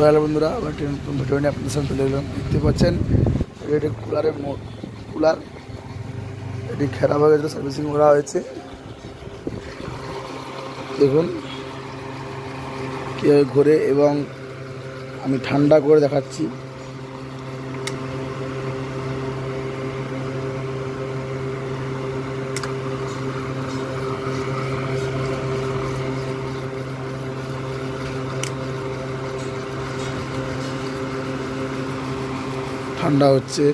Hello বন্ধুরা, আবার একটি নতুন ভিডিও নিয়ে আপনাদের সামনে চলে এলাম। দেখতে পাচ্ছেন এটি কুলারের কুলার, এটি খারাপ হয়ে গেছে, সার্ভিসিং করা হয়েছে। দেখুন কীভাবে ঘোরে, এবং আমি ঠান্ডা করে দেখাচ্ছি। ঠান্ডা হচ্ছে।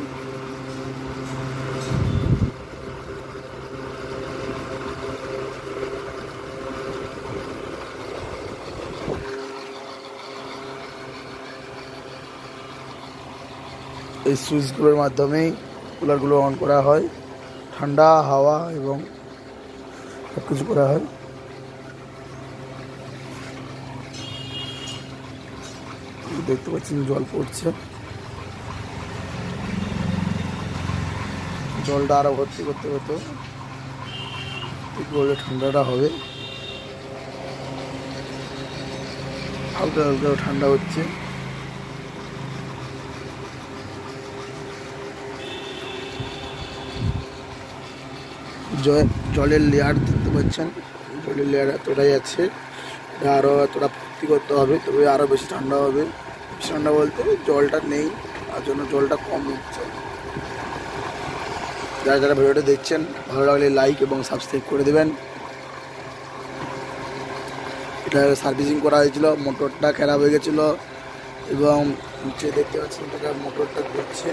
এই সুইচগুলোর মাধ্যমেই কুলারগুলো অন করা হয়, ঠান্ডা হাওয়া এবং সব কিছু করা হয়। দেখতে পাচ্ছেন জল পড়ছে, জলটা আরো ভর্তি করতে হতো, করলে ঠান্ডাটা হবে। হালকা হালকা ঠান্ডা হচ্ছে। জলের লেয়ার দেখতে পাচ্ছেন, জলের লেয়ার এতটাই আছে, আরও এতটা ভর্তি করতে হবে, তবে আরও বেশি ঠান্ডা হবে। বেশি ঠান্ডা বলতে জলটা নেই, তার জন্য জলটা কম উঠছে। যারা যারা ভিডিওটা দেখছেন, ভালো লাগলে লাইক এবং সাবস্ক্রাইব করে দেবেন। এটা সার্ভিসিং করা হয়েছিল, মোটরটা খারাপ হয়ে গেছিলো, এবং নিচে দেখতে পাচ্ছেন এটা মোটরটা ঘুরছে।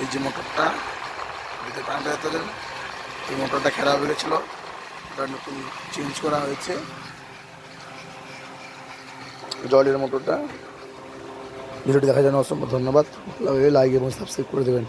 এই যে মোটরটা এই মোটরটা খারাপ হয়ে গেছিলো, এটা নতুন চেঞ্জ করা হয়েছে জলের মোটরটা। ভিডিওটি দেখার জন্য অসংখ্য ধন্যবাদ। ভালো লাগলে লাইক এবং সাবস্ক্রাইব করে দেবেন।